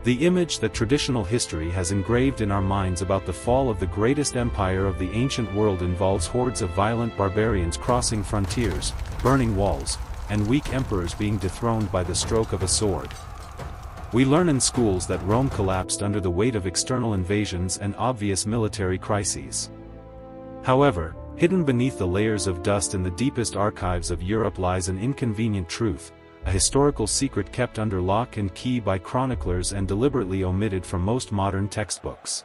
The image that traditional history has engraved in our minds about the fall of the greatest empire of the ancient world involves hordes of violent barbarians crossing frontiers, burning walls, and weak emperors being dethroned by the stroke of a sword. We learn in schools that Rome collapsed under the weight of external invasions and obvious military crises. However, hidden beneath the layers of dust in the deepest archives of Europe lies an inconvenient truth, a historical secret kept under lock and key by chroniclers and deliberately omitted from most modern textbooks.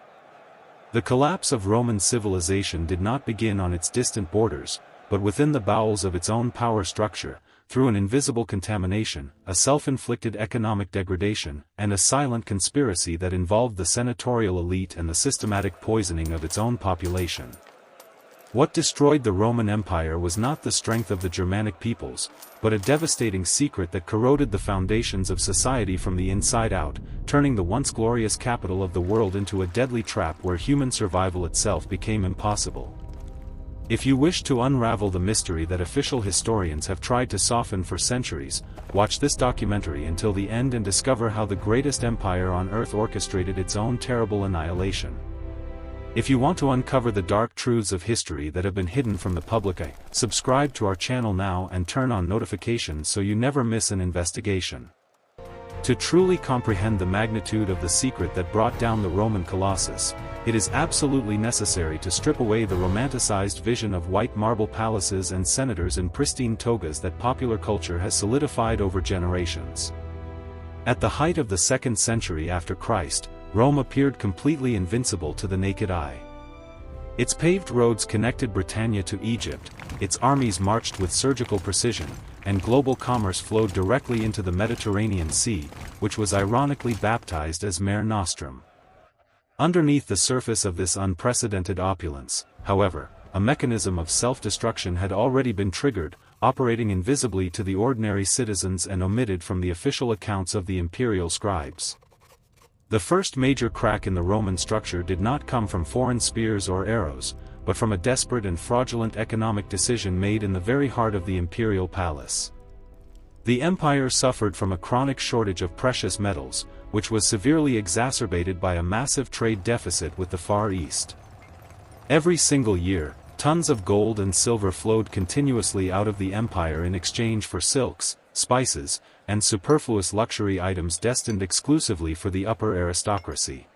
The collapse of Roman civilization did not begin on its distant borders, but within the bowels of its own power structure, through an invisible contamination, a self-inflicted economic degradation, and a silent conspiracy that involved the senatorial elite and the systematic poisoning of its own population. What destroyed the Roman Empire was not the strength of the Germanic peoples, but a devastating secret that corroded the foundations of society from the inside out, turning the once glorious capital of the world into a deadly trap where human survival itself became impossible. If you wish to unravel the mystery that official historians have tried to soften for centuries, watch this documentary until the end and discover how the greatest empire on earth orchestrated its own terrible annihilation. If you want to uncover the dark truths of history that have been hidden from the public eye, subscribe to our channel now and turn on notifications so you never miss an investigation. To truly comprehend the magnitude of the secret that brought down the Roman Colossus, it is absolutely necessary to strip away the romanticized vision of white marble palaces and senators in pristine togas that popular culture has solidified over generations. At the height of the 2nd century after Christ, Rome appeared completely invincible to the naked eye. Its paved roads connected Britannia to Egypt, its armies marched with surgical precision, and global commerce flowed directly into the Mediterranean Sea, which was ironically baptized as Mare Nostrum. Underneath the surface of this unprecedented opulence, however, a mechanism of self-destruction had already been triggered, operating invisibly to the ordinary citizens and omitted from the official accounts of the imperial scribes. The first major crack in the Roman structure did not come from foreign spears or arrows, but from a desperate and fraudulent economic decision made in the very heart of the imperial palace. The empire suffered from a chronic shortage of precious metals, which was severely exacerbated by a massive trade deficit with the Far East. Every single year, tons of gold and silver flowed continuously out of the empire in exchange for silks, spices, and superfluous luxury items destined exclusively for the upper aristocracy.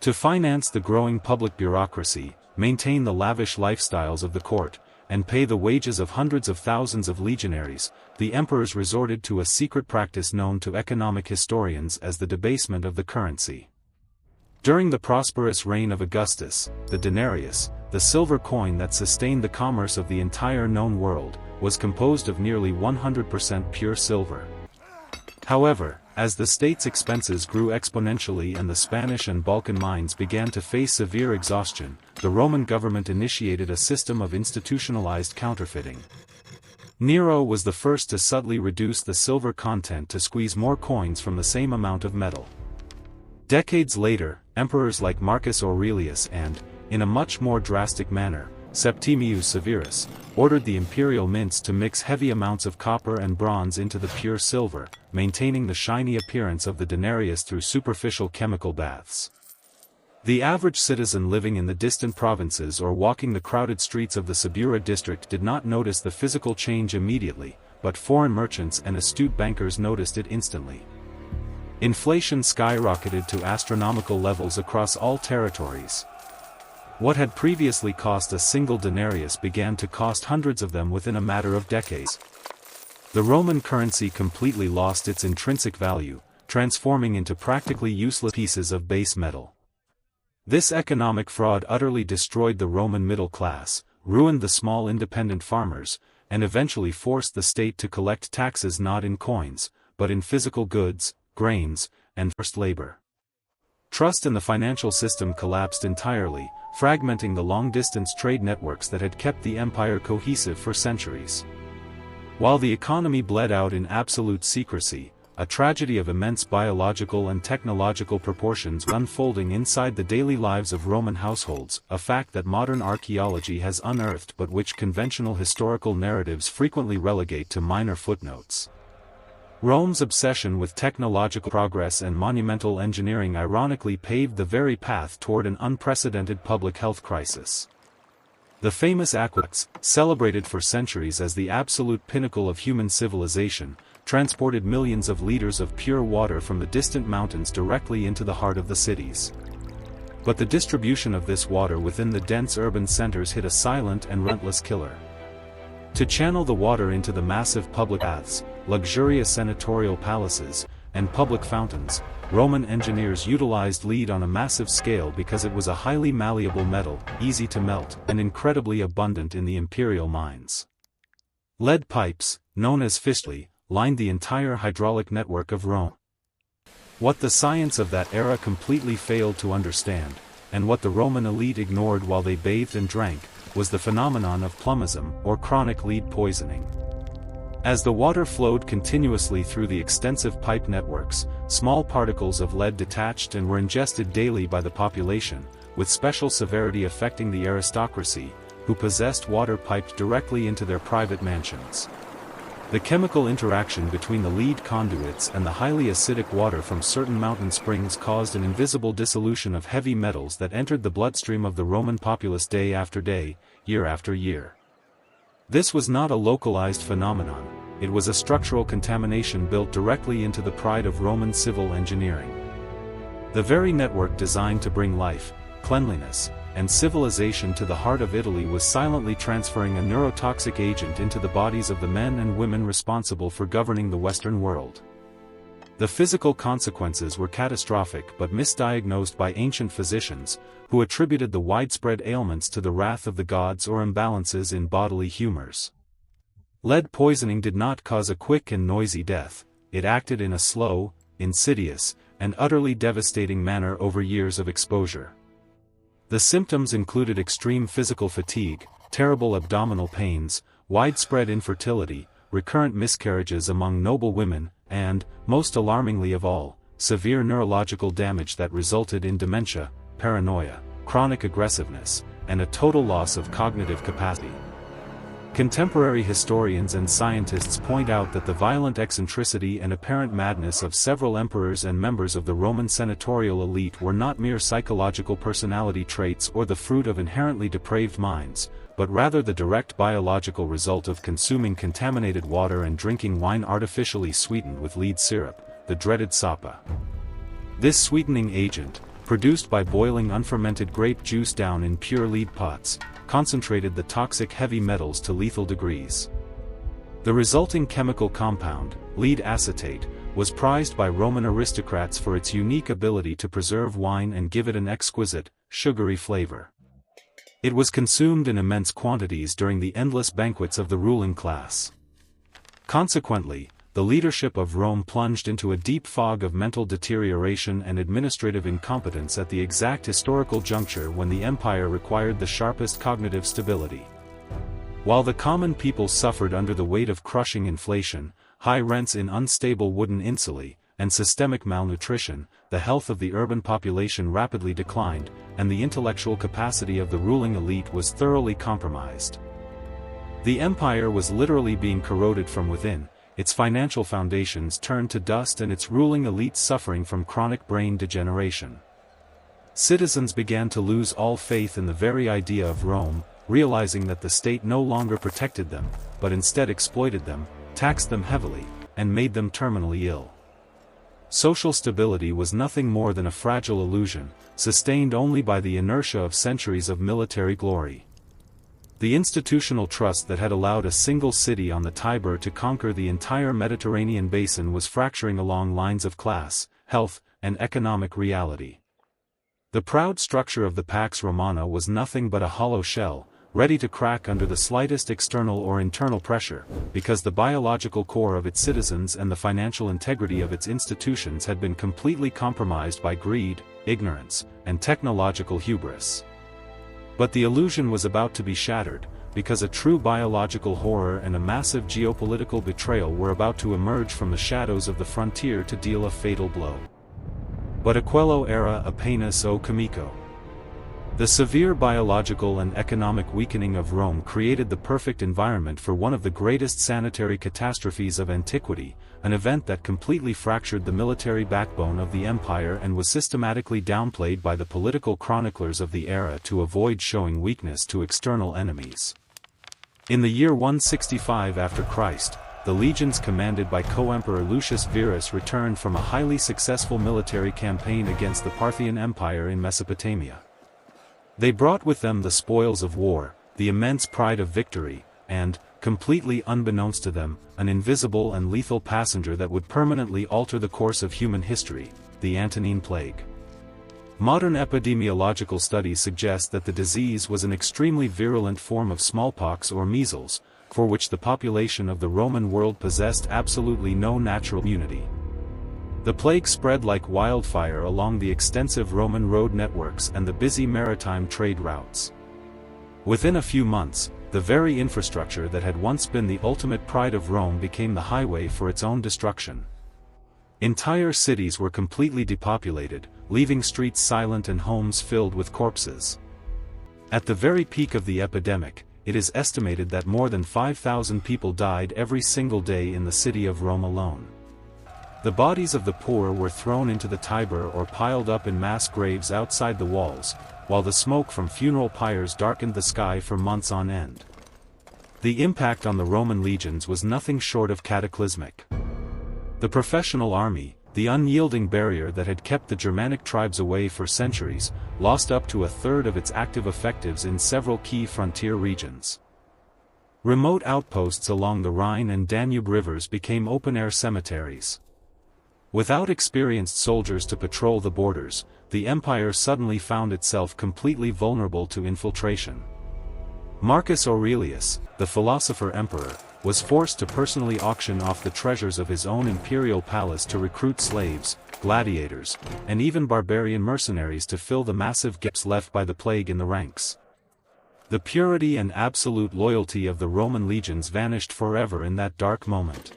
To finance the growing public bureaucracy, maintain the lavish lifestyles of the court, and pay the wages of hundreds of thousands of legionaries, the emperors resorted to a secret practice known to economic historians as the debasement of the currency. During the prosperous reign of Augustus, the denarius, the silver coin that sustained the commerce of the entire known world, was composed of nearly 100% pure silver. However, as the state's expenses grew exponentially and the Spanish and Balkan mines began to face severe exhaustion, the Roman government initiated a system of institutionalized counterfeiting. Nero was the first to subtly reduce the silver content to squeeze more coins from the same amount of metal. Decades later, emperors like Marcus Aurelius and, in a much more drastic manner, Septimius Severus, ordered the imperial mints to mix heavy amounts of copper and bronze into the pure silver, maintaining the shiny appearance of the denarius through superficial chemical baths. The average citizen living in the distant provinces or walking the crowded streets of the Subura district did not notice the physical change immediately, but foreign merchants and astute bankers noticed it instantly. Inflation skyrocketed to astronomical levels across all territories. What had previously cost a single denarius began to cost hundreds of them within a matter of decades. The Roman currency completely lost its intrinsic value, transforming into practically useless pieces of base metal. This economic fraud utterly destroyed the Roman middle class, ruined the small independent farmers, and eventually forced the state to collect taxes not in coins, but in physical goods, grains, and forced labor. Trust in the financial system collapsed entirely, fragmenting the long-distance trade networks that had kept the empire cohesive for centuries. While the economy bled out in absolute secrecy, a tragedy of immense biological and technological proportions was unfolding inside the daily lives of Roman households, a fact that modern archaeology has unearthed but which conventional historical narratives frequently relegate to minor footnotes. Rome's obsession with technological progress and monumental engineering ironically paved the very path toward an unprecedented public health crisis. The famous aqueducts, celebrated for centuries as the absolute pinnacle of human civilization, transported millions of liters of pure water from the distant mountains directly into the heart of the cities. But the distribution of this water within the dense urban centers hit a silent and relentless killer. To channel the water into the massive public baths, luxurious senatorial palaces, and public fountains, Roman engineers utilized lead on a massive scale because it was a highly malleable metal, easy to melt, and incredibly abundant in the imperial mines. Lead pipes, known as fistulae, lined the entire hydraulic network of Rome. What the science of that era completely failed to understand, and what the Roman elite ignored while they bathed and drank, was the phenomenon of plumism, or chronic lead poisoning. As the water flowed continuously through the extensive pipe networks, small particles of lead detached and were ingested daily by the population, with special severity affecting the aristocracy, who possessed water piped directly into their private mansions. The chemical interaction between the lead conduits and the highly acidic water from certain mountain springs caused an invisible dissolution of heavy metals that entered the bloodstream of the Roman populace day after day, year after year. This was not a localized phenomenon, it was a structural contamination built directly into the pride of Roman civil engineering. The very network designed to bring life, cleanliness, and civilization to the heart of Italy was silently transferring a neurotoxic agent into the bodies of the men and women responsible for governing the Western world. The physical consequences were catastrophic but misdiagnosed by ancient physicians, who attributed the widespread ailments to the wrath of the gods or imbalances in bodily humors. Lead poisoning did not cause a quick and noisy death, it acted in a slow, insidious, and utterly devastating manner over years of exposure. The symptoms included extreme physical fatigue, terrible abdominal pains, widespread infertility, recurrent miscarriages among noble women, and, most alarmingly of all, severe neurological damage that resulted in dementia, paranoia, chronic aggressiveness, and a total loss of cognitive capacity. Contemporary historians and scientists point out that the violent eccentricity and apparent madness of several emperors and members of the Roman senatorial elite were not mere psychological personality traits or the fruit of inherently depraved minds, but rather the direct biological result of consuming contaminated water and drinking wine artificially sweetened with lead syrup, the dreaded sapa. This sweetening agent, produced by boiling unfermented grape juice down in pure lead pots, concentrated the toxic heavy metals to lethal degrees. The resulting chemical compound, lead acetate, was prized by Roman aristocrats for its unique ability to preserve wine and give it an exquisite, sugary flavor. It was consumed in immense quantities during the endless banquets of the ruling class. Consequently, the leadership of Rome plunged into a deep fog of mental deterioration and administrative incompetence at the exact historical juncture when the empire required the sharpest cognitive stability. While the common people suffered under the weight of crushing inflation, high rents in unstable wooden insulae, and systemic malnutrition, the health of the urban population rapidly declined, and the intellectual capacity of the ruling elite was thoroughly compromised. The empire was literally being corroded from within, its financial foundations turned to dust and its ruling elite suffering from chronic brain degeneration. Citizens began to lose all faith in the very idea of Rome, realizing that the state no longer protected them, but instead exploited them, taxed them heavily, and made them terminally ill. Social stability was nothing more than a fragile illusion, sustained only by the inertia of centuries of military glory. The institutional trust that had allowed a single city on the Tiber to conquer the entire Mediterranean basin was fracturing along lines of class, health, and economic reality. The proud structure of the Pax Romana was nothing but a hollow shell, ready to crack under the slightest external or internal pressure, because the biological core of its citizens and the financial integrity of its institutions had been completely compromised by greed, ignorance, and technological hubris. But the illusion was about to be shattered, because a true biological horror and a massive geopolitical betrayal were about to emerge from the shadows of the frontier to deal a fatal blow. But a quello era apenas o comico. The severe biological and economic weakening of Rome created the perfect environment for one of the greatest sanitary catastrophes of antiquity, an event that completely fractured the military backbone of the empire and was systematically downplayed by the political chroniclers of the era to avoid showing weakness to external enemies. In the year 165 after Christ, the legions commanded by co-emperor Lucius Verus returned from a highly successful military campaign against the Parthian Empire in Mesopotamia. They brought with them the spoils of war, the immense pride of victory, and, completely unbeknownst to them, an invisible and lethal passenger that would permanently alter the course of human history, the Antonine Plague. Modern epidemiological studies suggest that the disease was an extremely virulent form of smallpox or measles, for which the population of the Roman world possessed absolutely no natural immunity. The plague spread like wildfire along the extensive Roman road networks and the busy maritime trade routes. Within a few months, the very infrastructure that had once been the ultimate pride of Rome became the highway for its own destruction. Entire cities were completely depopulated, leaving streets silent and homes filled with corpses. At the very peak of the epidemic, it is estimated that more than 5,000 people died every single day in the city of Rome alone. The bodies of the poor were thrown into the Tiber or piled up in mass graves outside the walls, while the smoke from funeral pyres darkened the sky for months on end. The impact on the Roman legions was nothing short of cataclysmic. The professional army, the unyielding barrier that had kept the Germanic tribes away for centuries, lost up to a third of its active effectives in several key frontier regions. Remote outposts along the Rhine and Danube rivers became open-air cemeteries. Without experienced soldiers to patrol the borders, the empire suddenly found itself completely vulnerable to infiltration. Marcus Aurelius, the philosopher-emperor, was forced to personally auction off the treasures of his own imperial palace to recruit slaves, gladiators, and even barbarian mercenaries to fill the massive gaps left by the plague in the ranks. The purity and absolute loyalty of the Roman legions vanished forever in that dark moment.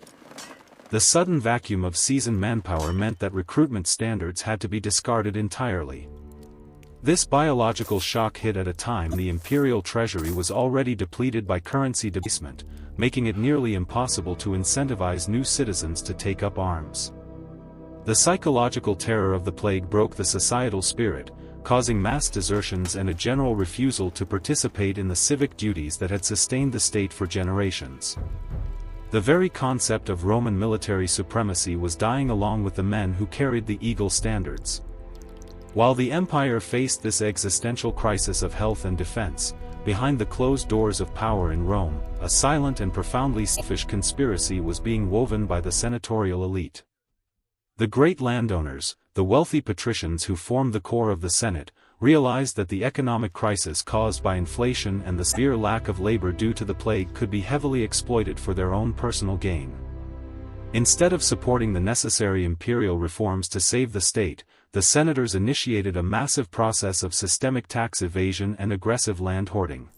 The sudden vacuum of seasoned manpower meant that recruitment standards had to be discarded entirely. This biological shock hit at a time the imperial treasury was already depleted by currency debasement, making it nearly impossible to incentivize new citizens to take up arms. The psychological terror of the plague broke the societal spirit, causing mass desertions and a general refusal to participate in the civic duties that had sustained the state for generations. The very concept of Roman military supremacy was dying along with the men who carried the eagle standards. While the empire faced this existential crisis of health and defense, behind the closed doors of power in Rome, a silent and profoundly selfish conspiracy was being woven by the senatorial elite. The great landowners, the wealthy patricians who formed the core of the Senate, realized that the economic crisis caused by inflation and the severe lack of labor due to the plague could be heavily exploited for their own personal gain. Instead of supporting the necessary imperial reforms to save the state, the senators initiated a massive process of systemic tax evasion and aggressive land hoarding.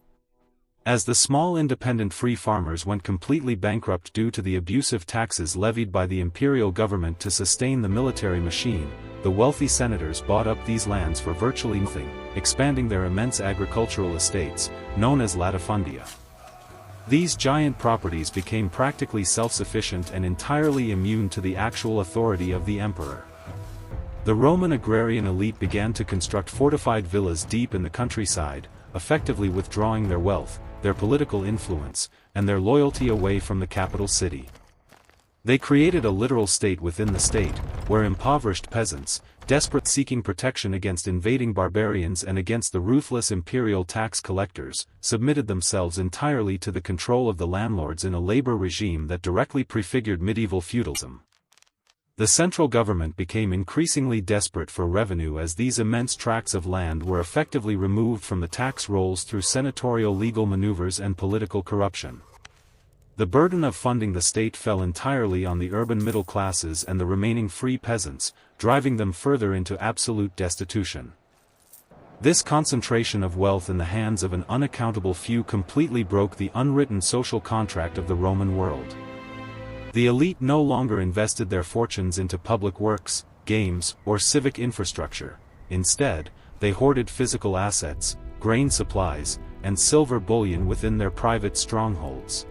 As the small independent free farmers went completely bankrupt due to the abusive taxes levied by the imperial government to sustain the military machine, the wealthy senators bought up these lands for virtually nothing, expanding their immense agricultural estates, known as latifundia. These giant properties became practically self-sufficient and entirely immune to the actual authority of the emperor. The Roman agrarian elite began to construct fortified villas deep in the countryside, effectively withdrawing their wealth, their political influence, and their loyalty away from the capital city. They created a literal state within the state, where impoverished peasants, desperate seeking protection against invading barbarians and against the ruthless imperial tax collectors, submitted themselves entirely to the control of the landlords in a labor regime that directly prefigured medieval feudalism. The central government became increasingly desperate for revenue as these immense tracts of land were effectively removed from the tax rolls through senatorial legal maneuvers and political corruption. The burden of funding the state fell entirely on the urban middle classes and the remaining free peasants, driving them further into absolute destitution. This concentration of wealth in the hands of an unaccountable few completely broke the unwritten social contract of the Roman world. The elite no longer invested their fortunes into public works, games, or civic infrastructure. Instead, they hoarded physical assets, grain supplies, and silver bullion within their private strongholds.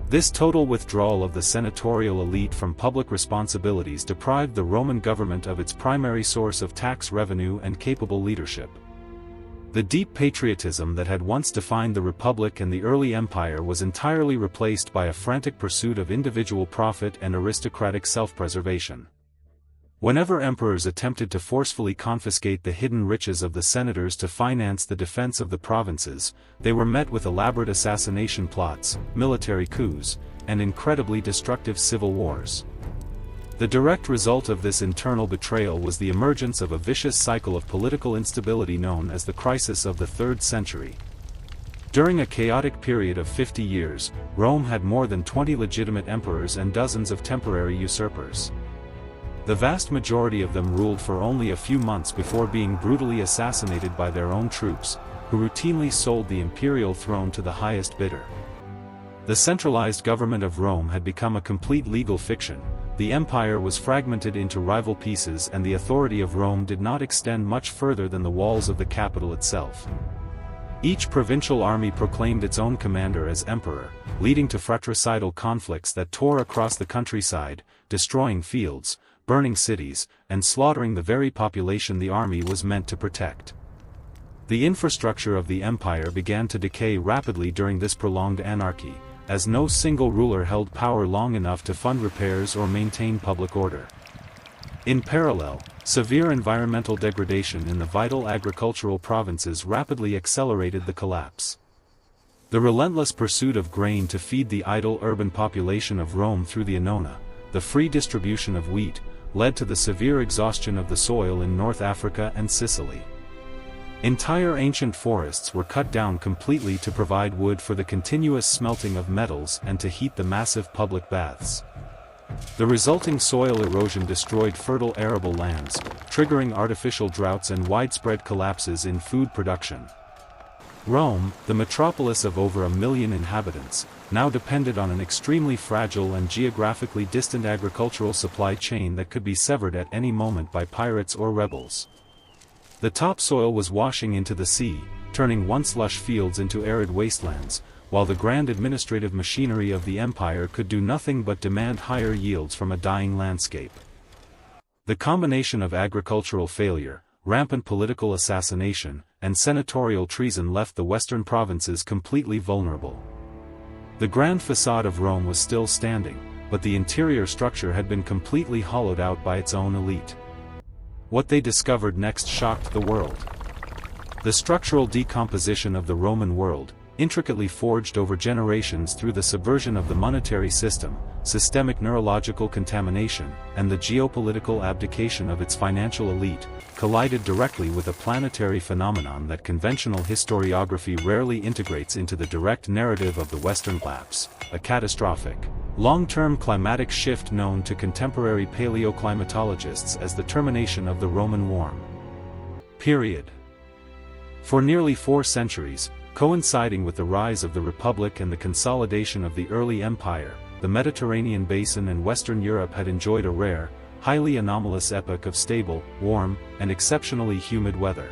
This total withdrawal of the senatorial elite from public responsibilities deprived the Roman government of its primary source of tax revenue and capable leadership. The deep patriotism that had once defined the Republic and the early empire was entirely replaced by a frantic pursuit of individual profit and aristocratic self-preservation. Whenever emperors attempted to forcefully confiscate the hidden riches of the senators to finance the defense of the provinces, they were met with elaborate assassination plots, military coups, and incredibly destructive civil wars. The direct result of this internal betrayal was the emergence of a vicious cycle of political instability known as the crisis of the 3rd century. During a chaotic period of 50 years, Rome had more than 20 legitimate emperors and dozens of temporary usurpers. The vast majority of them ruled for only a few months before being brutally assassinated by their own troops, who routinely sold the imperial throne to the highest bidder. The centralized government of Rome had become a complete legal fiction, the empire was fragmented into rival pieces, and the authority of Rome did not extend much further than the walls of the capital itself. Each provincial army proclaimed its own commander as emperor, leading to fratricidal conflicts that tore across the countryside, destroying fields, burning cities, and slaughtering the very population the army was meant to protect. The infrastructure of the empire began to decay rapidly during this prolonged anarchy, as no single ruler held power long enough to fund repairs or maintain public order. In parallel, severe environmental degradation in the vital agricultural provinces rapidly accelerated the collapse. The relentless pursuit of grain to feed the idle urban population of Rome through the Annona, the free distribution of wheat, led to the severe exhaustion of the soil in North Africa and Sicily. Entire ancient forests were cut down completely to provide wood for the continuous smelting of metals and to heat the massive public baths. The resulting soil erosion destroyed fertile arable lands, triggering artificial droughts and widespread collapses in food production. Rome, the metropolis of over 1 million inhabitants, now depended on an extremely fragile and geographically distant agricultural supply chain that could be severed at any moment by pirates or rebels. The topsoil was washing into the sea, turning once lush fields into arid wastelands, while the grand administrative machinery of the empire could do nothing but demand higher yields from a dying landscape. The combination of agricultural failure, rampant political assassination, and senatorial treason left the western provinces completely vulnerable. The grand facade of Rome was still standing, but the interior structure had been completely hollowed out by its own elite. What they discovered next shocked the world. The structural decomposition of the Roman world, intricately forged over generations through the subversion of the monetary system, systemic neurological contamination, and the geopolitical abdication of its financial elite, collided directly with a planetary phenomenon that conventional historiography rarely integrates into the direct narrative of the Western collapse, a catastrophic, long-term climatic shift known to contemporary paleoclimatologists as the termination of the Roman warm period. For nearly 4 centuries, coinciding with the rise of the Republic and the consolidation of the early empire, the Mediterranean basin and Western Europe had enjoyed a rare, highly anomalous epoch of stable, warm, and exceptionally humid weather.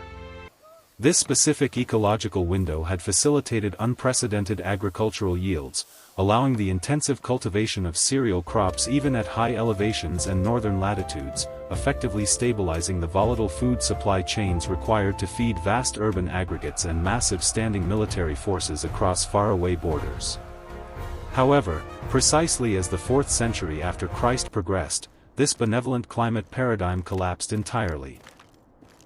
This specific ecological window had facilitated unprecedented agricultural yields, allowing the intensive cultivation of cereal crops even at high elevations and northern latitudes, effectively stabilizing the volatile food supply chains required to feed vast urban aggregates and massive standing military forces across faraway borders. However, precisely as the 4th century after Christ progressed, this benevolent climate paradigm collapsed entirely.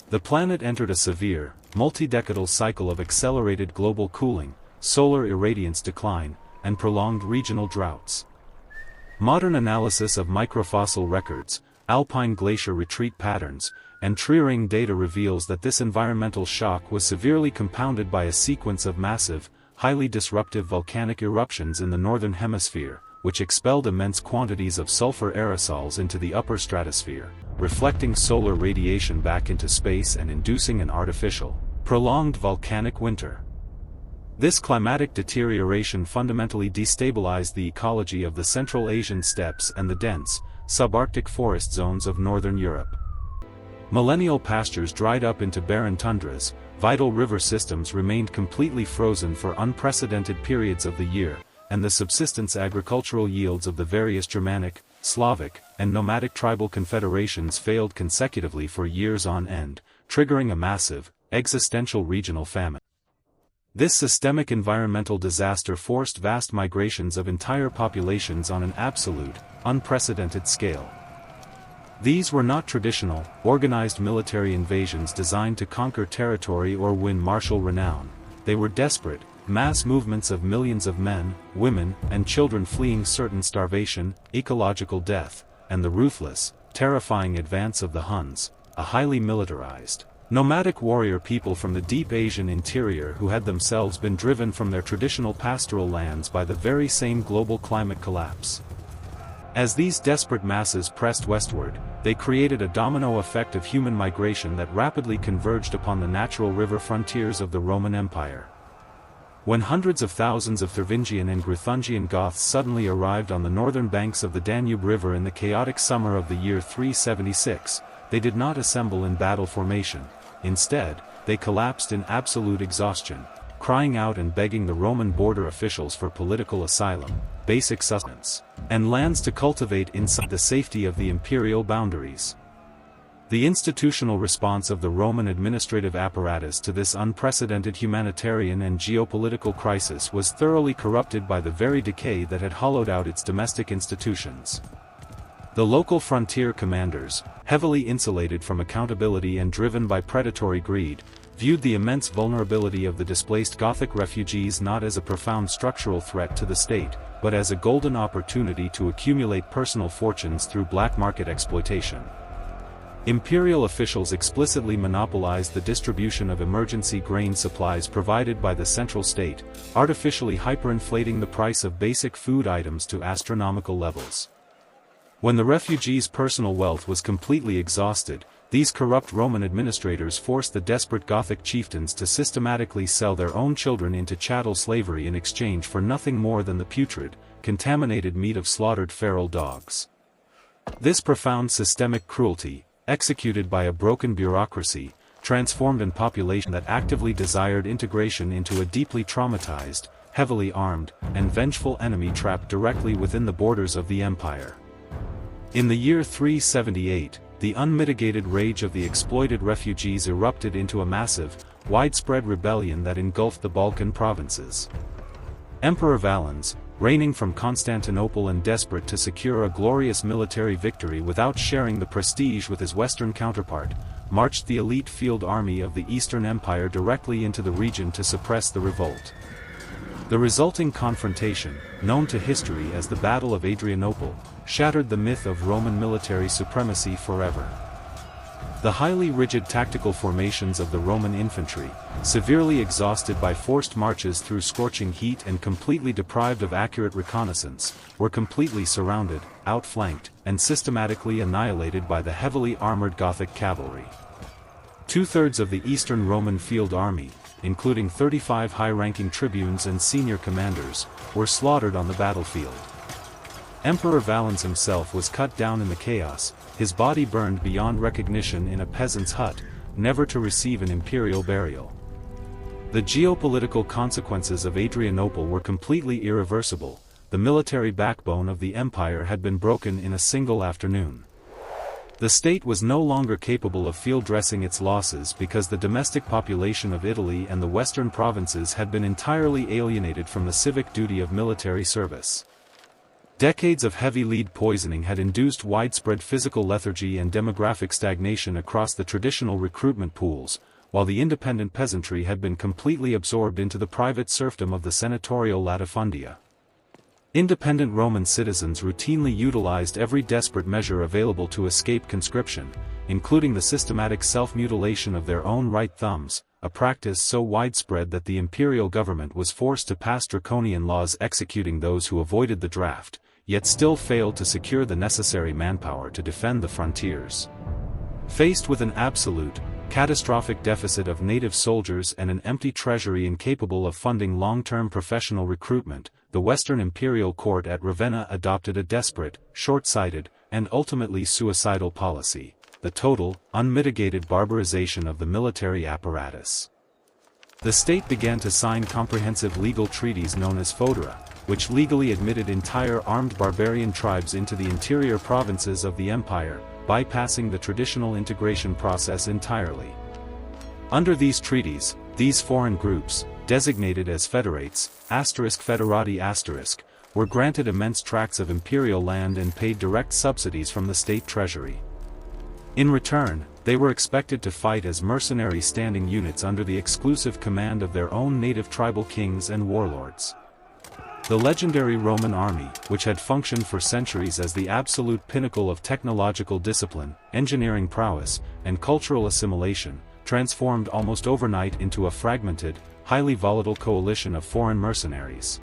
The planet entered a severe, multi-decadal cycle of accelerated global cooling, solar irradiance decline, and prolonged regional droughts. Modern analysis of microfossil records, alpine glacier retreat patterns, and tree-ring data reveals that this environmental shock was severely compounded by a sequence of massive, highly disruptive volcanic eruptions in the northern hemisphere, which expelled immense quantities of sulfur aerosols into the upper stratosphere, reflecting solar radiation back into space and inducing an artificial, prolonged volcanic winter. This climatic deterioration fundamentally destabilized the ecology of the Central Asian steppes and the dense, subarctic forest zones of northern Europe. Millennial pastures dried up into barren tundras, vital river systems remained completely frozen for unprecedented periods of the year, and the subsistence agricultural yields of the various Germanic, Slavic, and nomadic tribal confederations failed consecutively for years on end, triggering a massive, existential regional famine. This systemic environmental disaster forced vast migrations of entire populations on an absolute, unprecedented scale. These were not traditional, organized military invasions designed to conquer territory or win martial renown. They were desperate, mass movements of millions of men, women, and children fleeing certain starvation, ecological death, and the ruthless, terrifying advance of the Huns, a highly militarized, nomadic warrior people from the deep Asian interior who had themselves been driven from their traditional pastoral lands by the very same global climate collapse. As these desperate masses pressed westward, they created a domino effect of human migration that rapidly converged upon the natural river frontiers of the Roman Empire. When hundreds of thousands of Thervingian and Greuthungian Goths suddenly arrived on the northern banks of the Danube River in the chaotic summer of the year 376, they did not assemble in battle formation. Instead, they collapsed in absolute exhaustion, crying out and begging the Roman border officials for political asylum, basic sustenance, and lands to cultivate inside the safety of the imperial boundaries. The institutional response of the Roman administrative apparatus to this unprecedented humanitarian and geopolitical crisis was thoroughly corrupted by the very decay that had hollowed out its domestic institutions. The local frontier commanders, heavily insulated from accountability and driven by predatory greed, viewed the immense vulnerability of the displaced Gothic refugees not as a profound structural threat to the state, but as a golden opportunity to accumulate personal fortunes through black market exploitation. Imperial officials explicitly monopolized the distribution of emergency grain supplies provided by the central state, artificially hyperinflating the price of basic food items to astronomical levels. When the refugees' personal wealth was completely exhausted, these corrupt Roman administrators forced the desperate Gothic chieftains to systematically sell their own children into chattel slavery in exchange for nothing more than the putrid, contaminated meat of slaughtered feral dogs. This profound systemic cruelty, executed by a broken bureaucracy, transformed a population that actively desired integration into a deeply traumatized, heavily armed, and vengeful enemy trapped directly within the borders of the empire. In the year 378, the unmitigated rage of the exploited refugees erupted into a massive, widespread rebellion that engulfed the Balkan provinces. Emperor Valens, reigning from Constantinople and desperate to secure a glorious military victory without sharing the prestige with his Western counterpart, marched the elite field army of the Eastern Empire directly into the region to suppress the revolt. The resulting confrontation, known to history as the Battle of Adrianople, shattered the myth of Roman military supremacy forever. The highly rigid tactical formations of the Roman infantry, severely exhausted by forced marches through scorching heat and completely deprived of accurate reconnaissance, were completely surrounded, outflanked, and systematically annihilated by the heavily armored Gothic cavalry. Two-thirds of the Eastern Roman field army, including 35 high-ranking tribunes and senior commanders, were slaughtered on the battlefield. Emperor Valens himself was cut down in the chaos, his body burned beyond recognition in a peasant's hut, never to receive an imperial burial. The geopolitical consequences of Adrianople were completely irreversible. The military backbone of the empire had been broken in a single afternoon. The state was no longer capable of field dressing its losses because the domestic population of Italy and the western provinces had been entirely alienated from the civic duty of military service. Decades of heavy lead poisoning had induced widespread physical lethargy and demographic stagnation across the traditional recruitment pools, while the independent peasantry had been completely absorbed into the private serfdom of the senatorial latifundia. Independent Roman citizens routinely utilized every desperate measure available to escape conscription, including the systematic self-mutilation of their own right thumbs, a practice so widespread that the imperial government was forced to pass draconian laws executing those who avoided the draft, yet still failed to secure the necessary manpower to defend the frontiers. Faced with an absolute, catastrophic deficit of native soldiers and an empty treasury incapable of funding long-term professional recruitment, the Western imperial court at Ravenna adopted a desperate, short-sighted, and ultimately suicidal policy. the total, unmitigated barbarization of the military apparatus. The state began to sign comprehensive legal treaties known as fodera, which legally admitted entire armed barbarian tribes into the interior provinces of the empire, bypassing the traditional integration process entirely. Under these treaties, these foreign groups, designated as federates, *federati*, were granted immense tracts of imperial land and paid direct subsidies from the state treasury. In return, they were expected to fight as mercenary standing units under the exclusive command of their own native tribal kings and warlords. The legendary Roman army, which had functioned for centuries as the absolute pinnacle of technological discipline, engineering prowess, and cultural assimilation, transformed almost overnight into a fragmented, highly volatile coalition of foreign mercenaries.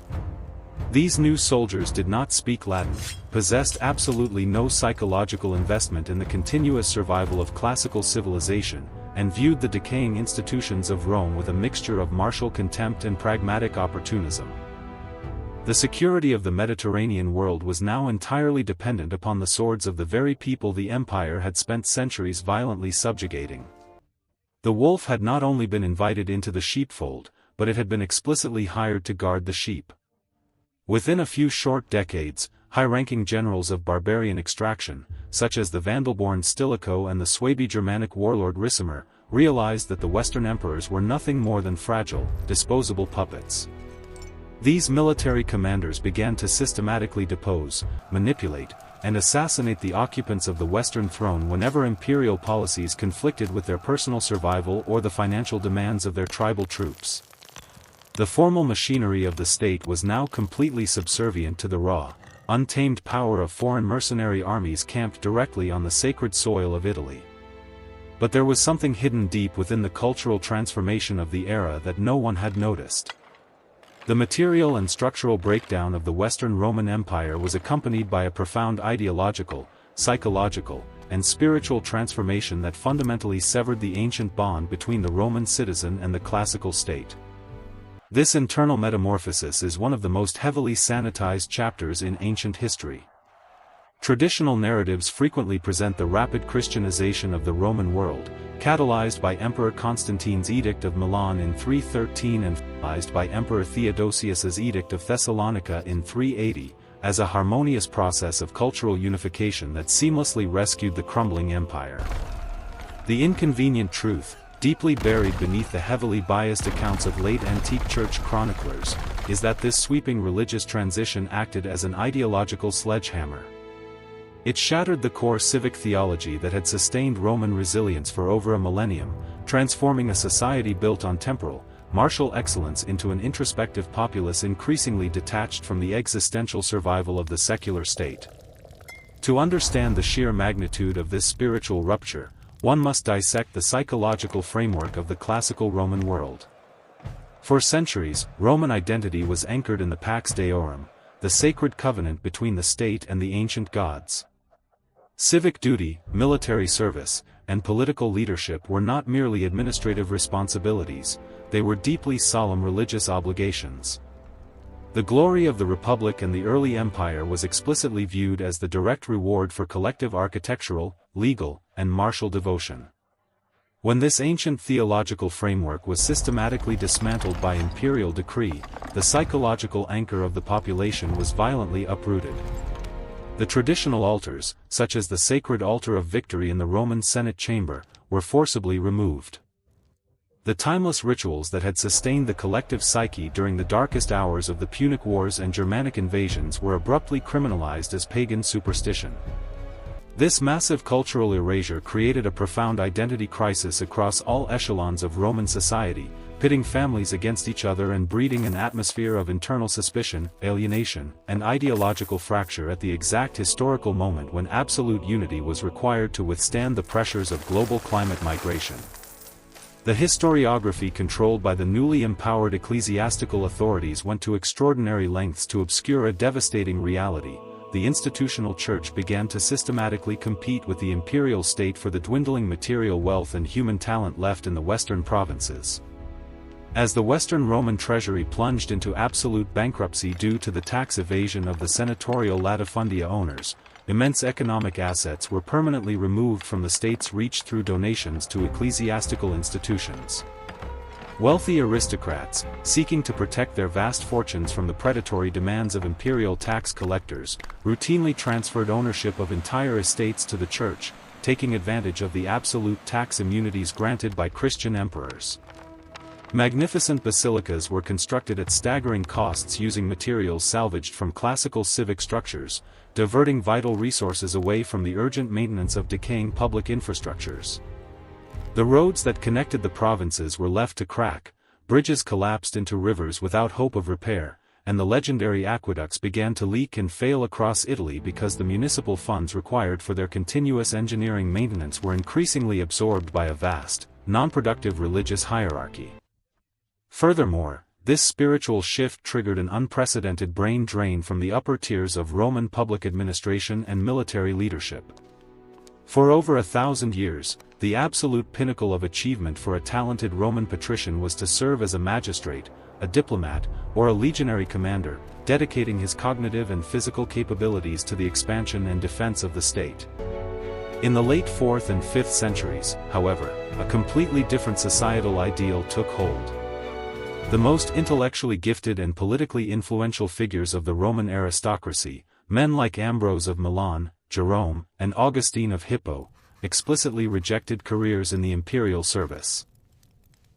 These new soldiers did not speak Latin, possessed absolutely no psychological investment in the continuous survival of classical civilization, and viewed the decaying institutions of Rome with a mixture of martial contempt and pragmatic opportunism. The security of the Mediterranean world was now entirely dependent upon the swords of the very people the empire had spent centuries violently subjugating. The wolf had not only been invited into the sheepfold, but it had been explicitly hired to guard the sheep. Within a few short decades, high-ranking generals of barbarian extraction, such as the Vandal-born Stilicho and the Swabi-Germanic warlord Ricimer, realized that the Western emperors were nothing more than fragile, disposable puppets. These military commanders began to systematically depose, manipulate, and assassinate the occupants of the Western throne whenever imperial policies conflicted with their personal survival or the financial demands of their tribal troops. The formal machinery of the state was now completely subservient to the raw, untamed power of foreign mercenary armies camped directly on the sacred soil of Italy. But there was something hidden deep within the cultural transformation of the era that no one had noticed. The material and structural breakdown of the Western Roman Empire was accompanied by a profound ideological, psychological, and spiritual transformation that fundamentally severed the ancient bond between the Roman citizen and the classical state. This internal metamorphosis is one of the most heavily sanitized chapters in ancient history. Traditional narratives frequently present the rapid Christianization of the Roman world, catalyzed by Emperor Constantine's Edict of Milan in 313 and finalized by Emperor Theodosius's Edict of Thessalonica in 380, as a harmonious process of cultural unification that seamlessly rescued the crumbling empire. The inconvenient truth, deeply buried beneath the heavily biased accounts of late antique church chroniclers, is that this sweeping religious transition acted as an ideological sledgehammer. It shattered the core civic theology that had sustained Roman resilience for over a millennium, transforming a society built on temporal, martial excellence into an introspective populace increasingly detached from the existential survival of the secular state. To understand the sheer magnitude of this spiritual rupture, one must dissect the psychological framework of the classical Roman world. For centuries, Roman identity was anchored in the Pax Deorum, the sacred covenant between the state and the ancient gods. Civic duty, military service, and political leadership were not merely administrative responsibilities, they were deeply solemn religious obligations. The glory of the Republic and the early empire was explicitly viewed as the direct reward for collective architectural, legal, and martial devotion. When this ancient theological framework was systematically dismantled by imperial decree, the psychological anchor of the population was violently uprooted. The traditional altars, such as the sacred altar of victory in the Roman Senate chamber, were forcibly removed. The timeless rituals that had sustained the collective psyche during the darkest hours of the Punic Wars and Germanic invasions were abruptly criminalized as pagan superstition. This massive cultural erasure created a profound identity crisis across all echelons of Roman society, pitting families against each other and breeding an atmosphere of internal suspicion, alienation, and ideological fracture at the exact historical moment when absolute unity was required to withstand the pressures of global climate migration. The historiography controlled by the newly empowered ecclesiastical authorities went to extraordinary lengths to obscure a devastating reality. The institutional church began to systematically compete with the imperial state for the dwindling material wealth and human talent left in the western provinces. As the Western Roman treasury plunged into absolute bankruptcy due to the tax evasion of the senatorial latifundia owners, immense economic assets were permanently removed from the state's reach through donations to ecclesiastical institutions. Wealthy aristocrats, seeking to protect their vast fortunes from the predatory demands of imperial tax collectors, routinely transferred ownership of entire estates to the church, taking advantage of the absolute tax immunities granted by Christian emperors. Magnificent basilicas were constructed at staggering costs using materials salvaged from classical civic structures, diverting vital resources away from the urgent maintenance of decaying public infrastructures. The roads that connected the provinces were left to crack, bridges collapsed into rivers without hope of repair, and the legendary aqueducts began to leak and fail across Italy because the municipal funds required for their continuous engineering maintenance were increasingly absorbed by a vast, non-productive religious hierarchy. Furthermore, this spiritual shift triggered an unprecedented brain drain from the upper tiers of Roman public administration and military leadership. For over 1,000 years, the absolute pinnacle of achievement for a talented Roman patrician was to serve as a magistrate, a diplomat, or a legionary commander, dedicating his cognitive and physical capabilities to the expansion and defense of the state. In the late 4th and 5th centuries, however, a completely different societal ideal took hold. The most intellectually gifted and politically influential figures of the Roman aristocracy, men like Ambrose of Milan, Jerome, and Augustine of Hippo, explicitly rejected careers in the imperial service.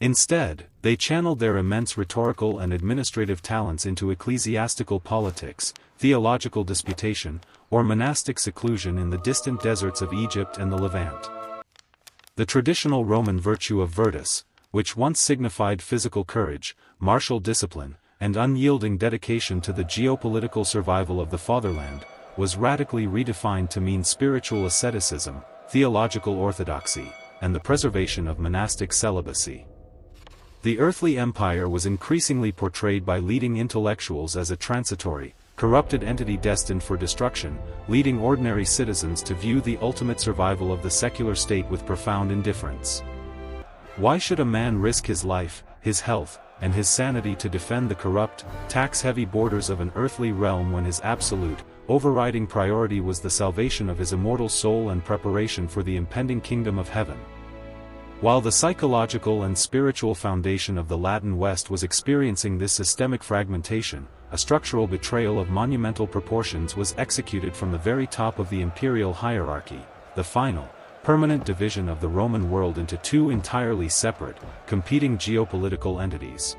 Instead, they channeled their immense rhetorical and administrative talents into ecclesiastical politics, theological disputation, or monastic seclusion in the distant deserts of Egypt and the Levant. The traditional Roman virtue of virtus, which once signified physical courage, martial discipline, and unyielding dedication to the geopolitical survival of the fatherland, was radically redefined to mean spiritual asceticism, theological orthodoxy, and the preservation of monastic celibacy. The earthly empire was increasingly portrayed by leading intellectuals as a transitory, corrupted entity destined for destruction, leading ordinary citizens to view the ultimate survival of the secular state with profound indifference. Why should a man risk his life, his health, and his sanity to defend the corrupt, tax-heavy borders of an earthly realm when his absolute, overriding priority was the salvation of his immortal soul and preparation for the impending kingdom of heaven? While the psychological and spiritual foundation of the Latin West was experiencing this systemic fragmentation, a structural betrayal of monumental proportions was executed from the very top of the imperial hierarchy, the final, permanent division of the Roman world into two entirely separate, competing geopolitical entities.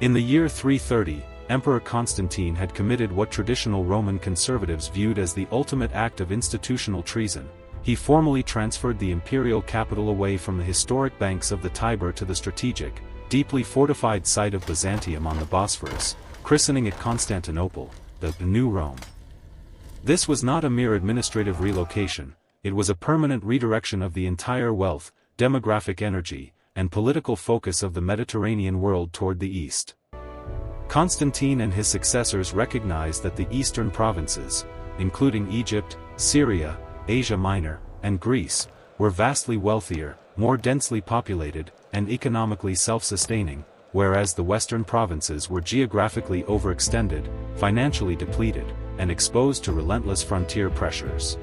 In the year 330, Emperor Constantine had committed what traditional Roman conservatives viewed as the ultimate act of institutional treason. He formally transferred the imperial capital away from the historic banks of the Tiber to the strategic, deeply fortified site of Byzantium on the Bosphorus, christening it Constantinople, the New Rome. This was not a mere administrative relocation, it was a permanent redirection of the entire wealth, demographic energy, and political focus of the Mediterranean world toward the east. Constantine and his successors recognized that the eastern provinces, including Egypt, Syria, Asia Minor, and Greece, were vastly wealthier, more densely populated, and economically self-sustaining, whereas the western provinces were geographically overextended, financially depleted, and exposed to relentless frontier pressures.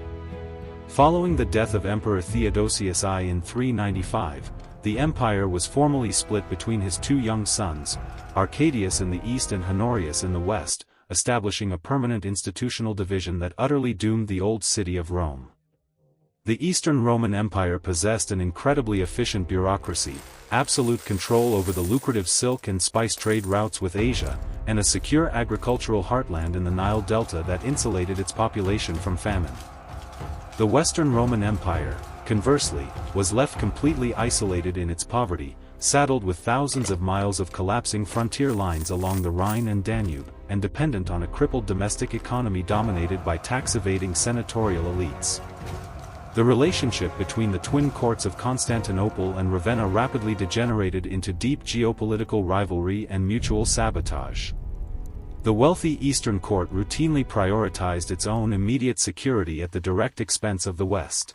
Following the death of Emperor Theodosius I in 395, the empire was formally split between his two young sons, Arcadius in the east and Honorius in the west, establishing a permanent institutional division that utterly doomed the old city of Rome. The Eastern Roman Empire possessed an incredibly efficient bureaucracy, absolute control over the lucrative silk and spice trade routes with Asia, and a secure agricultural heartland in the Nile Delta that insulated its population from famine. The Western Roman Empire, conversely, was left completely isolated in its poverty, saddled with thousands of miles of collapsing frontier lines along the Rhine and Danube, and dependent on a crippled domestic economy dominated by tax-evading senatorial elites. The relationship between the twin courts of Constantinople and Ravenna rapidly degenerated into deep geopolitical rivalry and mutual sabotage. The wealthy Eastern court routinely prioritized its own immediate security at the direct expense of the West.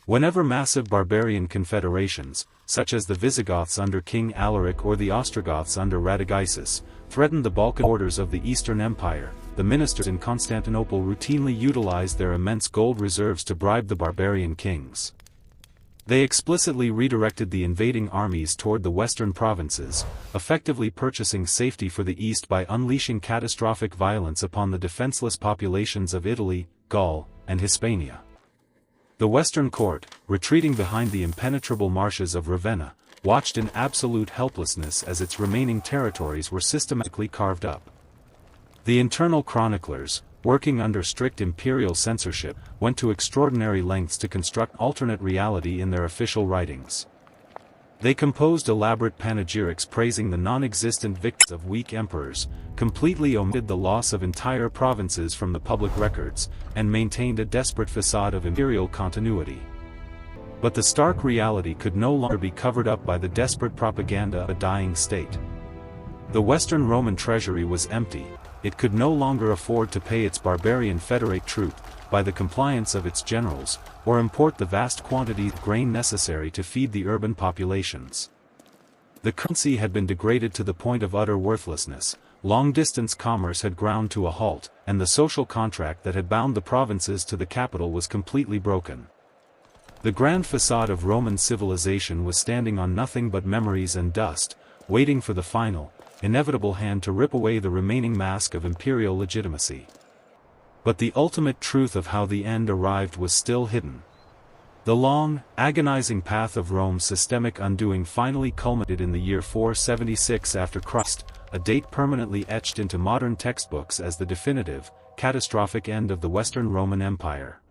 Whenever massive barbarian confederations, such as the Visigoths under King Alaric or the Ostrogoths under Radagaisus, threatened the Balkan borders of the Eastern Empire, the ministers in Constantinople routinely utilized their immense gold reserves to bribe the barbarian kings. They explicitly redirected the invading armies toward the western provinces, effectively purchasing safety for the east by unleashing catastrophic violence upon the defenseless populations of Italy, Gaul, and Hispania. The Western court, retreating behind the impenetrable marshes of Ravenna, watched in absolute helplessness as its remaining territories were systematically carved up. The internal chroniclers, working under strict imperial censorship, went to extraordinary lengths to construct alternate reality in their official writings. They composed elaborate panegyrics praising the non-existent victims of weak emperors, completely omitted the loss of entire provinces from the public records, and maintained a desperate facade of imperial continuity. But the stark reality could no longer be covered up by the desperate propaganda of a dying state. The Western Roman treasury was empty. It could no longer afford to pay its barbarian federate troop, by the compliance of its generals, or import the vast quantities of grain necessary to feed the urban populations. The currency had been degraded to the point of utter worthlessness, long-distance commerce had ground to a halt, and the social contract that had bound the provinces to the capital was completely broken. The grand facade of Roman civilization was standing on nothing but memories and dust, waiting for the final, inevitable hand to rip away the remaining mask of imperial legitimacy. But the ultimate truth of how the end arrived was still hidden. The long, agonizing path of Rome's systemic undoing finally culminated in the year 476 after Christ, a date permanently etched into modern textbooks as the definitive, catastrophic end of the Western Roman Empire.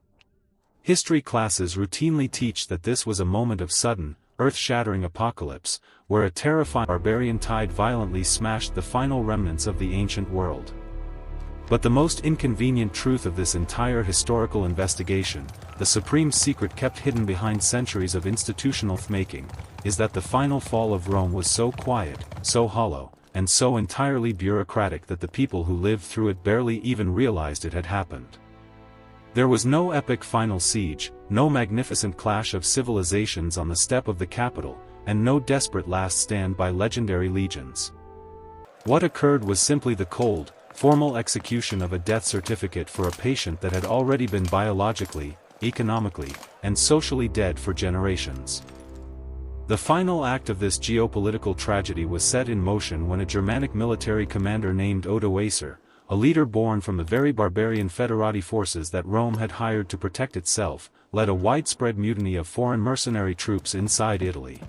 History classes routinely teach that this was a moment of sudden, earth-shattering apocalypse, where a terrifying barbarian tide violently smashed the final remnants of the ancient world. But the most inconvenient truth of this entire historical investigation, the supreme secret kept hidden behind centuries of institutional myth-making, is that the final fall of Rome was so quiet, so hollow, and so entirely bureaucratic that the people who lived through it barely even realized it had happened. There was no epic final siege, no magnificent clash of civilizations on the step of the Capitol, and no desperate last stand by legendary legions. What occurred was simply the cold, formal execution of a death certificate for a patient that had already been biologically, economically, and socially dead for generations. The final act of this geopolitical tragedy was set in motion when a Germanic military commander named Odoacer, a leader born from the very barbarian federati forces that Rome had hired to protect itself, led a widespread mutiny of foreign mercenary troops inside Italy.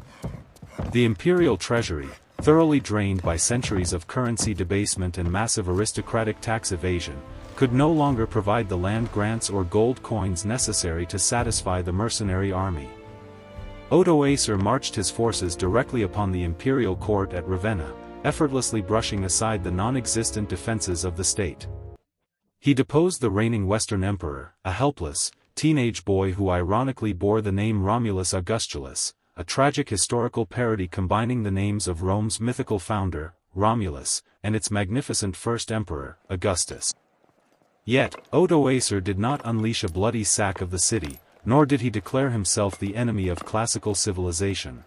The imperial treasury, thoroughly drained by centuries of currency debasement and massive aristocratic tax evasion, could no longer provide the land grants or gold coins necessary to satisfy the mercenary army. Odoacer marched his forces directly upon the imperial court at Ravenna, effortlessly brushing aside the non-existent defenses of the state. He deposed the reigning Western emperor, a helpless, teenage boy who ironically bore the name Romulus Augustulus, a tragic historical parody combining the names of Rome's mythical founder, Romulus, and its magnificent first emperor, Augustus. Yet, Odoacer did not unleash a bloody sack of the city, nor did he declare himself the enemy of classical civilization.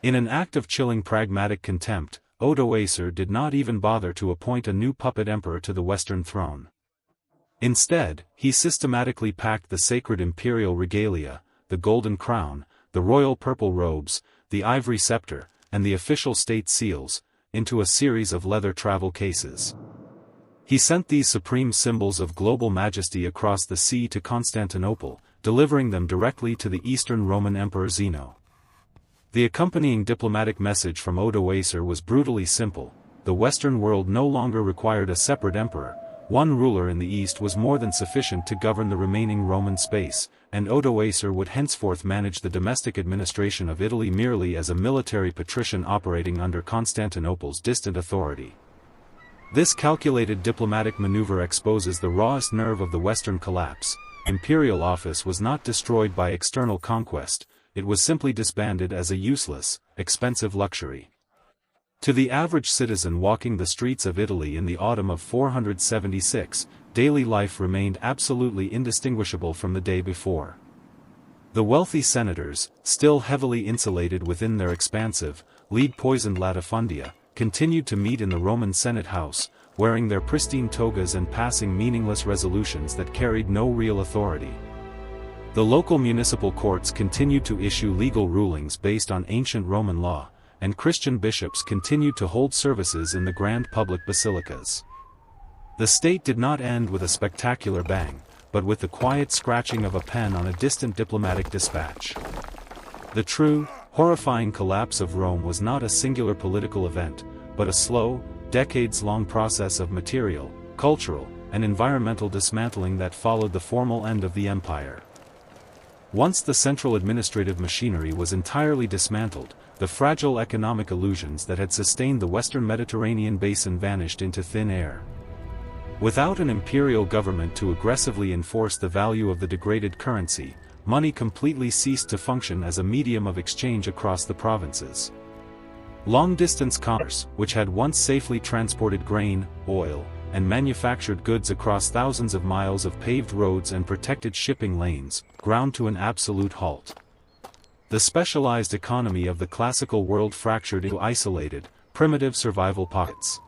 In an act of chilling pragmatic contempt, Odoacer did not even bother to appoint a new puppet emperor to the Western throne. Instead, he systematically packed the sacred imperial regalia, the golden crown, the royal purple robes, the ivory scepter, and the official state seals, into a series of leather travel cases. He sent these supreme symbols of global majesty across the sea to Constantinople, delivering them directly to the Eastern Roman Emperor Zeno. The accompanying diplomatic message from Odoacer was brutally simple: the Western world no longer required a separate emperor, one ruler in the East was more than sufficient to govern the remaining Roman space, and Odoacer would henceforth manage the domestic administration of Italy merely as a military patrician operating under Constantinople's distant authority. This calculated diplomatic maneuver exposes the rawest nerve of the Western collapse. Imperial office was not destroyed by external conquest, it was simply disbanded as a useless, expensive luxury. To the average citizen walking the streets of Italy in the autumn of 476, daily life remained absolutely indistinguishable from the day before. The wealthy senators, still heavily insulated within their expansive, lead-poisoned latifundia, continued to meet in the Roman Senate House, wearing their pristine togas and passing meaningless resolutions that carried no real authority. The local municipal courts continued to issue legal rulings based on ancient Roman law, and Christian bishops continued to hold services in the grand public basilicas. The state did not end with a spectacular bang, but with the quiet scratching of a pen on a distant diplomatic dispatch. The true, horrifying collapse of Rome was not a singular political event, but a slow, decades-long process of material, cultural, and environmental dismantling that followed the formal end of the empire. Once the central administrative machinery was entirely dismantled, the fragile economic illusions that had sustained the western Mediterranean basin vanished into thin air. Without an imperial government to aggressively enforce the value of the degraded currency, money completely ceased to function as a medium of exchange across the provinces. Long-distance commerce, which had once safely transported grain, oil, and manufactured goods across thousands of miles of paved roads and protected shipping lanes, ground to an absolute halt. The specialized economy of the classical world fractured into isolated, primitive survival pockets.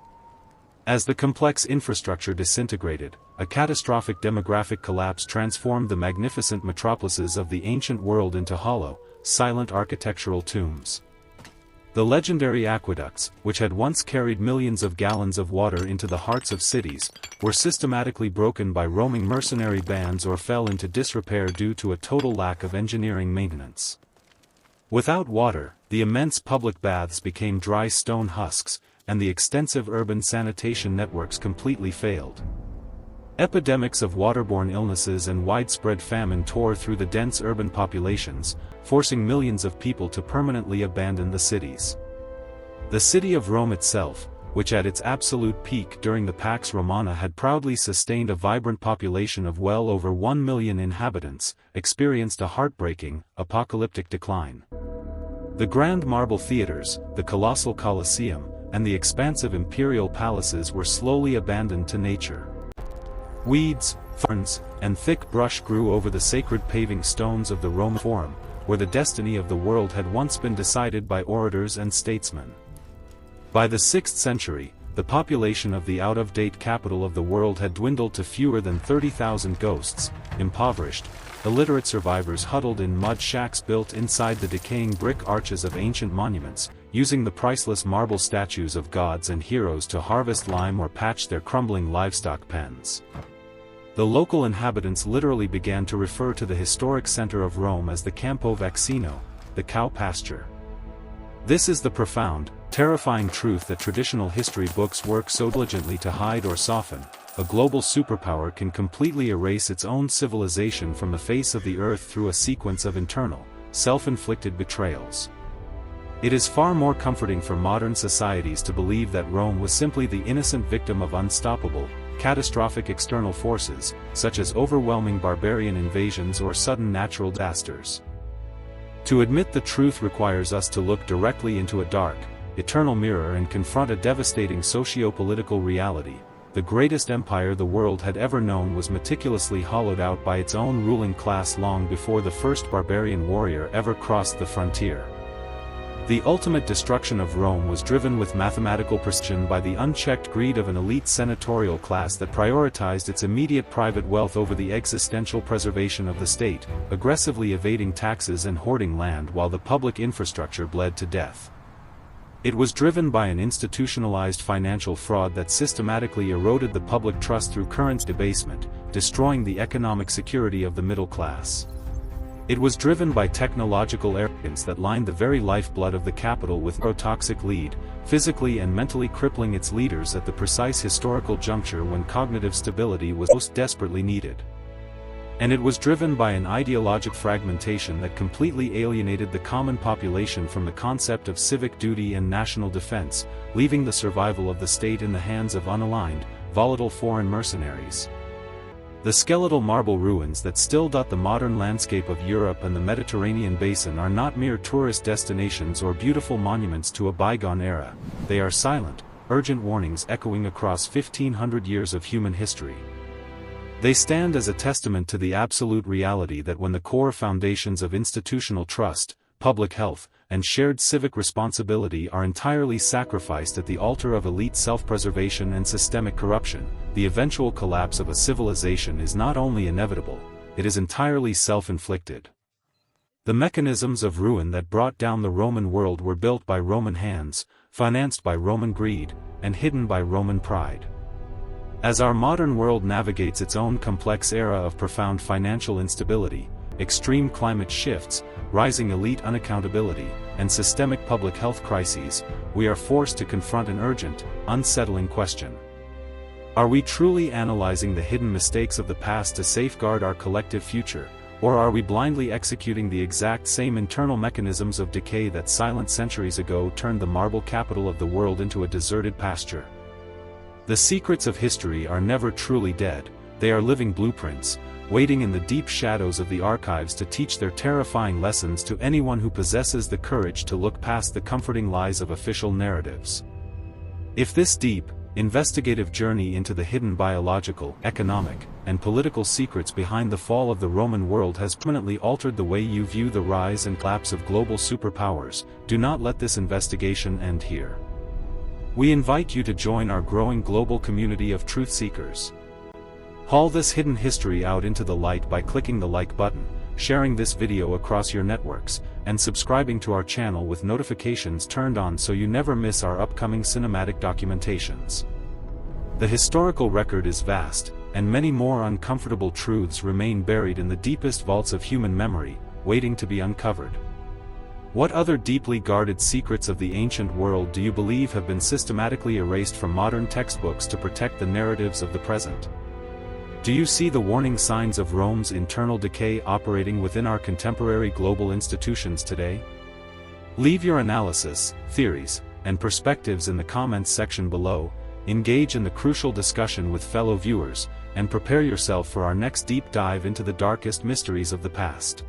As the complex infrastructure disintegrated, a catastrophic demographic collapse transformed the magnificent metropolises of the ancient world into hollow, silent architectural tombs. The legendary aqueducts, which had once carried millions of gallons of water into the hearts of cities, were systematically broken by roaming mercenary bands or fell into disrepair due to a total lack of engineering maintenance. Without water, the immense public baths became dry stone husks, and the extensive urban sanitation networks completely failed. Epidemics of waterborne illnesses and widespread famine tore through the dense urban populations, forcing millions of people to permanently abandon the cities. The city of Rome itself, which at its absolute peak during the Pax Romana had proudly sustained a vibrant population of well over 1 million inhabitants, experienced a heartbreaking, apocalyptic decline. The grand marble theaters, the colossal Colosseum, and the expansive imperial palaces were slowly abandoned to nature. Weeds, ferns, and thick brush grew over the sacred paving stones of the Roman Forum, where the destiny of the world had once been decided by orators and statesmen. By the 6th century, the population of the out-of-date capital of the world had dwindled to fewer than 30,000 ghosts, impoverished, illiterate survivors huddled in mud shacks built inside the decaying brick arches of ancient monuments, using the priceless marble statues of gods and heroes to harvest lime or patch their crumbling livestock pens. The local inhabitants literally began to refer to the historic center of Rome as the Campo Vaccino, the cow pasture. This is the profound, terrifying truth that traditional history books work so diligently to hide or soften. A global superpower can completely erase its own civilization from the face of the earth through a sequence of internal, self-inflicted betrayals. It is far more comforting for modern societies to believe that Rome was simply the innocent victim of unstoppable, catastrophic external forces, such as overwhelming barbarian invasions or sudden natural disasters. To admit the truth requires us to look directly into a dark, eternal mirror and confront a devastating socio-political reality. The greatest empire the world had ever known was meticulously hollowed out by its own ruling class long before the first barbarian warrior ever crossed the frontier. The ultimate destruction of Rome was driven with mathematical precision by the unchecked greed of an elite senatorial class that prioritized its immediate private wealth over the existential preservation of the state, aggressively evading taxes and hoarding land while the public infrastructure bled to death. It was driven by an institutionalized financial fraud that systematically eroded the public trust through currency debasement, destroying the economic security of the middle class. It was driven by technological arrogance that lined the very lifeblood of the capital with neurotoxic lead, physically and mentally crippling its leaders at the precise historical juncture when cognitive stability was most desperately needed. And it was driven by an ideologic fragmentation that completely alienated the common population from the concept of civic duty and national defense, leaving the survival of the state in the hands of unaligned, volatile foreign mercenaries. The skeletal marble ruins that still dot the modern landscape of Europe and the Mediterranean basin are not mere tourist destinations or beautiful monuments to a bygone era, they are silent, urgent warnings echoing across 1,500 years of human history. They stand as a testament to the absolute reality that when the core foundations of institutional trust, public health, and shared civic responsibility are entirely sacrificed at the altar of elite self-preservation and systemic corruption, the eventual collapse of a civilization is not only inevitable, it is entirely self-inflicted. The mechanisms of ruin that brought down the Roman world were built by Roman hands, financed by Roman greed, and hidden by Roman pride. As our modern world navigates its own complex era of profound financial instability, extreme climate shifts, rising elite unaccountability, and systemic public health crises, we are forced to confront an urgent, unsettling question. Are we truly analyzing the hidden mistakes of the past to safeguard our collective future, or are we blindly executing the exact same internal mechanisms of decay that silent centuries ago turned the marble capital of the world into a deserted pasture? The secrets of history are never truly dead, they are living blueprints, waiting in the deep shadows of the archives to teach their terrifying lessons to anyone who possesses the courage to look past the comforting lies of official narratives. If this deep, investigative journey into the hidden biological, economic, and political secrets behind the fall of the Roman world has permanently altered the way you view the rise and collapse of global superpowers, do not let this investigation end here. We invite you to join our growing global community of truth seekers. Haul this hidden history out into the light by clicking the like button, sharing this video across your networks, and subscribing to our channel with notifications turned on so you never miss our upcoming cinematic documentations. The historical record is vast, and many more uncomfortable truths remain buried in the deepest vaults of human memory, waiting to be uncovered. What other deeply guarded secrets of the ancient world do you believe have been systematically erased from modern textbooks to protect the narratives of the present? Do you see the warning signs of Rome's internal decay operating within our contemporary global institutions today? Leave your analysis, theories, and perspectives in the comments section below, engage in the crucial discussion with fellow viewers, and prepare yourself for our next deep dive into the darkest mysteries of the past.